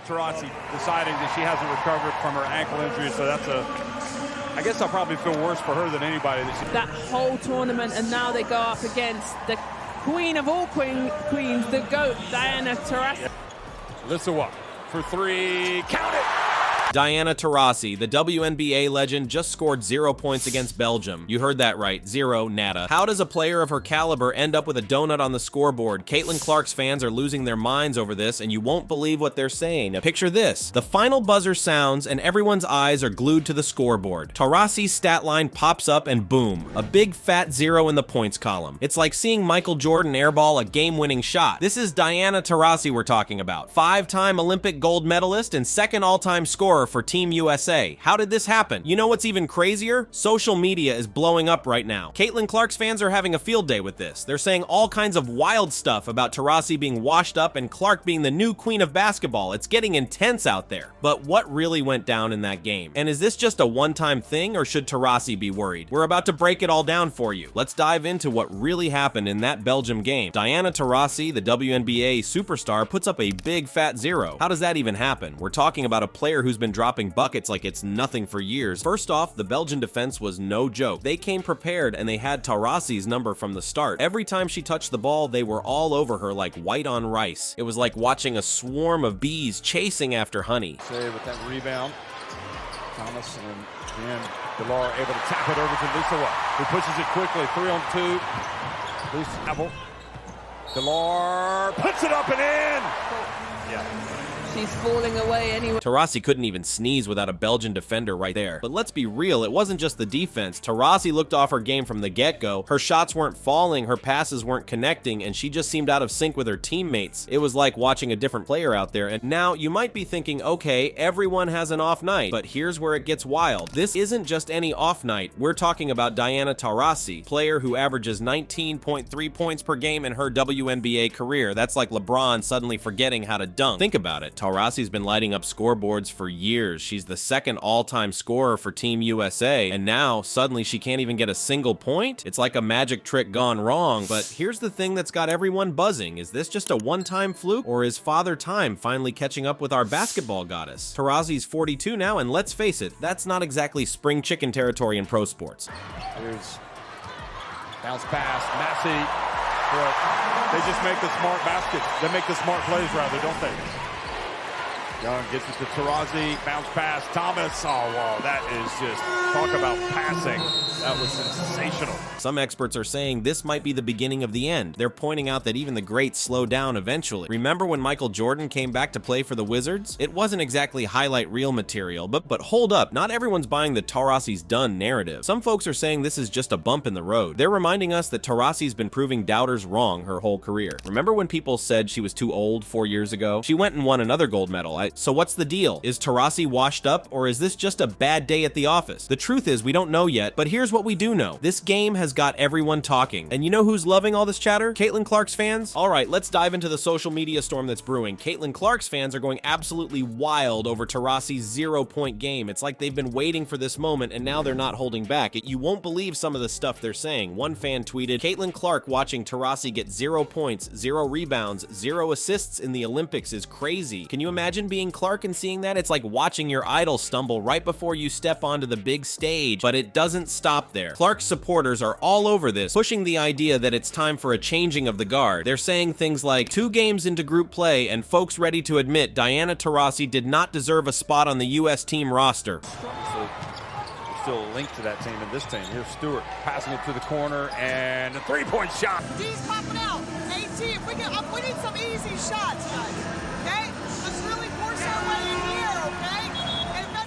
Taurasi deciding that she hasn't recovered from her ankle injury, so that's I guess I'll probably feel worse for her than anybody. That whole tournament, and now they go up against the queen of all queens, the GOAT, Diana Taurasi. Lissawa for three, count it! Diana Taurasi, the WNBA legend, just scored 0 points against Belgium. You heard that right, 0, nada. How does a player of her caliber end up with a donut on the scoreboard? Caitlin Clark's fans are losing their minds over this, and you won't believe what they're saying. Now picture this. The final buzzer sounds, and everyone's eyes are glued to the scoreboard. Taurasi's stat line pops up, and boom, a big fat 0 in the points column. It's like seeing Michael Jordan airball a game-winning shot. This is Diana Taurasi we're talking about. 5-time Olympic gold medalist and second all-time scorer for Team USA. How did this happen? You know what's even crazier? Social media is blowing up right now. Caitlin Clark's fans are having a field day with this. They're saying all kinds of wild stuff about Taurasi being washed up and Clark being the new queen of basketball. It's getting intense out there. But what really went down in that game? And is this just a one-time thing, or should Taurasi be worried? We're about to break it all down for you. Let's dive into what really happened in that Belgium game. Diana Taurasi, the WNBA superstar, puts up a big fat 0. How does that even happen? We're talking about a player who's been dropping buckets like it's nothing for years. First off, the Belgian defense was no joke. They came prepared and they had Taurasi's number from the start. Every time she touched the ball, they were all over her like white on rice. It was like watching a swarm of bees chasing after honey. Save with that rebound. Thomas and then Delar able to tap it over to Lissawa, who pushes it quickly. 3-on-2. Loose Apple. Delar puts it up and in. Yeah. She's falling away anyway. Taurasi couldn't even sneeze without a Belgian defender right there. But let's be real, it wasn't just the defense. Taurasi looked off her game from the get-go. Her shots weren't falling, her passes weren't connecting, and she just seemed out of sync with her teammates. It was like watching a different player out there. And now you might be thinking, okay, everyone has an off night, but here's where it gets wild. This isn't just any off night. We're talking about Diana Taurasi, player who averages 19.3 points per game in her WNBA career. That's like LeBron suddenly forgetting how to dunk. Think about it. Taurasi's been lighting up scoreboards for years. She's the second all-time scorer for Team USA, and now suddenly she can't even get a single point? It's like a magic trick gone wrong. But here's the thing that's got everyone buzzing. Is this just a one-time fluke, or is Father Time finally catching up with our basketball goddess? Taurasi's 42 now, and let's face it, that's not exactly spring chicken territory in pro sports. Here's bounce pass, Massey. But they just make the smart baskets. They make the smart plays, rather, don't they? Young gets it to Taurasi, bounce pass, Thomas. Oh, wow, that is just, talk about passing. That was sensational. Some experts are saying this might be the beginning of the end. They're pointing out that even the greats slow down eventually. Remember when Michael Jordan came back to play for the Wizards? It wasn't exactly highlight reel material, but hold up, not everyone's buying the Taurasi's done narrative. Some folks are saying this is just a bump in the road. They're reminding us that Taurasi's been proving doubters wrong her whole career. Remember when people said she was too old 4 years ago? She went and won another gold medal. So what's the deal? Is Taurasi washed up, or is this just a bad day at the office? The truth is, we don't know yet, but here's what we do know. This game has got everyone talking. And you know who's loving all this chatter? Caitlin Clark's fans? Alright, let's dive into the social media storm that's brewing. Caitlin Clark's fans are going absolutely wild over Taurasi's 0-point game. It's like they've been waiting for this moment, and now they're not holding back. You won't believe some of the stuff they're saying. One fan tweeted, Caitlin Clark watching Taurasi get 0 points, 0 rebounds, 0 assists in the Olympics is crazy. Can you imagine being Clark and seeing that? It's like watching your idol stumble right before you step onto the big stage. But it doesn't stop there. Clark's supporters are all over this, pushing the idea that it's time for a changing of the guard. They're saying things like, 2 games into group play and folks ready to admit Diana Taurasi did not deserve a spot on the US team roster. Still linked to that team and this team. Here's Stewart passing it to the corner and a 3-point shot. D's popping out. AT, if we need some easy shots, guys. Okay? Let's really force our way in here, okay?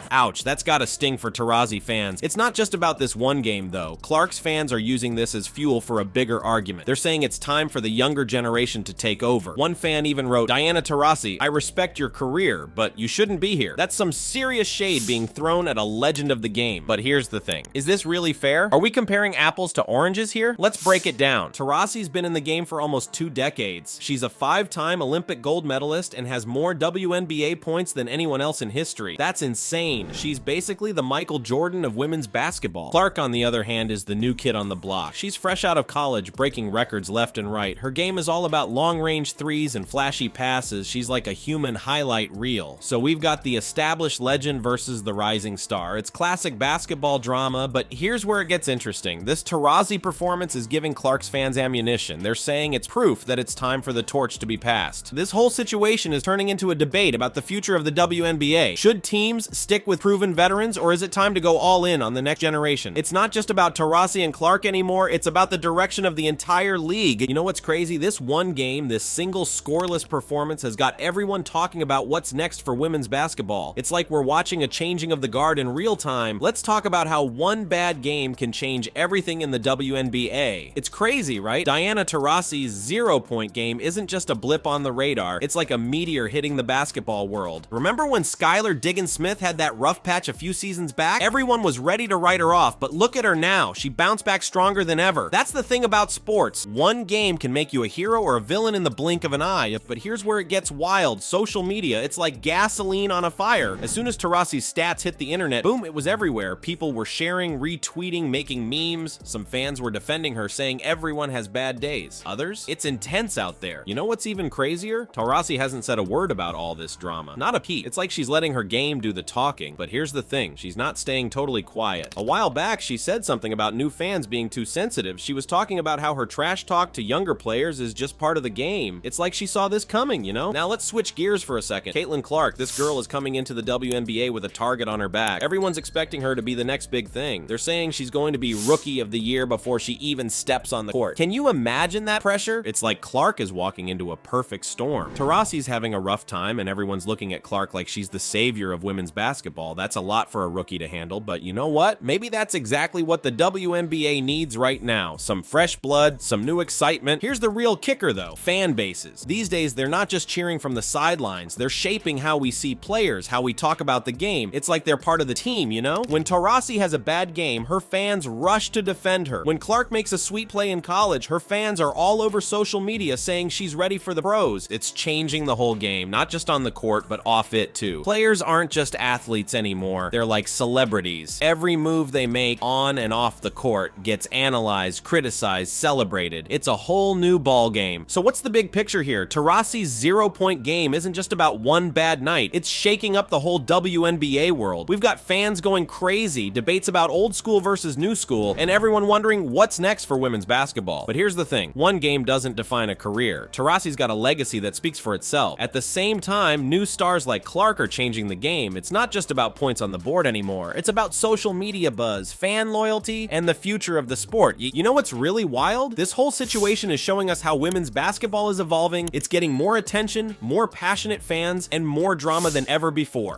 Ouch, that's gotta sting for Taurasi fans. It's not just about this one game, though. Clark's fans are using this as fuel for a bigger argument. They're saying it's time for the younger generation to take over. One fan even wrote, Diana Taurasi, I respect your career, but you shouldn't be here. That's some serious shade being thrown at a legend of the game. But here's the thing. Is this really fair? Are we comparing apples to oranges here? Let's break it down. Taurasi's been in the game for almost 2 decades. She's a 5-time Olympic gold medalist and has more WNBA points than anyone else in history. That's insane. queen. She's basically the Michael Jordan of women's basketball. Clark, on the other hand, is the new kid on the block. She's fresh out of college, breaking records left and right. Her game is all about long-range threes and flashy passes. She's like a human highlight reel. So we've got the established legend versus the rising star. It's classic basketball drama, but here's where it gets interesting. This Taurasi performance is giving Clark's fans ammunition. They're saying it's proof that it's time for the torch to be passed. This whole situation is turning into a debate about the future of the WNBA. Should teams stick with proven veterans, or is it time to go all in on the next generation? It's not just about Taurasi and Clark anymore, it's about the direction of the entire league. You know what's crazy? This one game, this single scoreless performance has got everyone talking about what's next for women's basketball. It's like we're watching a changing of the guard in real time. Let's talk about how one bad game can change everything in the WNBA. It's crazy, right? Diana Taurasi's 0-point game isn't just a blip on the radar, it's like a meteor hitting the basketball world. Remember when Skylar Diggins-Smith had that rough patch a few seasons back? Everyone was ready to write her off, but look at her now. She bounced back stronger than ever. That's the thing about sports. One game can make you a hero or a villain in the blink of an eye, but here's where it gets wild. Social media, it's like gasoline on a fire. As soon as Taurasi's stats hit the internet, boom, it was everywhere. People were sharing, retweeting, making memes. Some fans were defending her, saying everyone has bad days. Others? It's intense out there. You know what's even crazier? Taurasi hasn't said a word about all this drama. Not a peep. It's like she's letting her game do the talking. But here's the thing, she's not staying totally quiet. A while back, she said something about new fans being too sensitive. She was talking about how her trash talk to younger players is just part of the game. It's like she saw this coming, you know? Now let's switch gears for a second. Caitlin Clark, this girl is coming into the WNBA with a target on her back. Everyone's expecting her to be the next big thing. They're saying she's going to be Rookie of the Year before she even steps on the court. Can you imagine that pressure? It's like Clark is walking into a perfect storm. Taurasi's having a rough time, and everyone's looking at Clark like she's the savior of women's basketball. That's a lot for a rookie to handle, but you know what? Maybe that's exactly what the WNBA needs right now. Some fresh blood, some new excitement. Here's the real kicker though, fan bases. These days, they're not just cheering from the sidelines, they're shaping how we see players, how we talk about the game. It's like they're part of the team, you know? When Taurasi has a bad game, her fans rush to defend her. When Clark makes a sweet play in college, her fans are all over social media saying she's ready for the pros. It's changing the whole game, not just on the court, but off it too. Players aren't just athletes anymore. They're like celebrities. Every move they make on and off the court gets analyzed, criticized, celebrated. It's a whole new ball game. So what's the big picture here? Taurasi's 0-point game isn't just about one bad night. It's shaking up the whole WNBA world. We've got fans going crazy, debates about old school versus new school, and everyone wondering what's next for women's basketball. But here's the thing, one game doesn't define a career. Taurasi's got a legacy that speaks for itself. At the same time, new stars like Clark are changing the game. It's not just about points on the board anymore. It's about social media buzz, fan loyalty, and the future of the sport. You know what's really wild? This whole situation is showing us how women's basketball is evolving. It's getting more attention, more passionate fans, and more drama than ever before.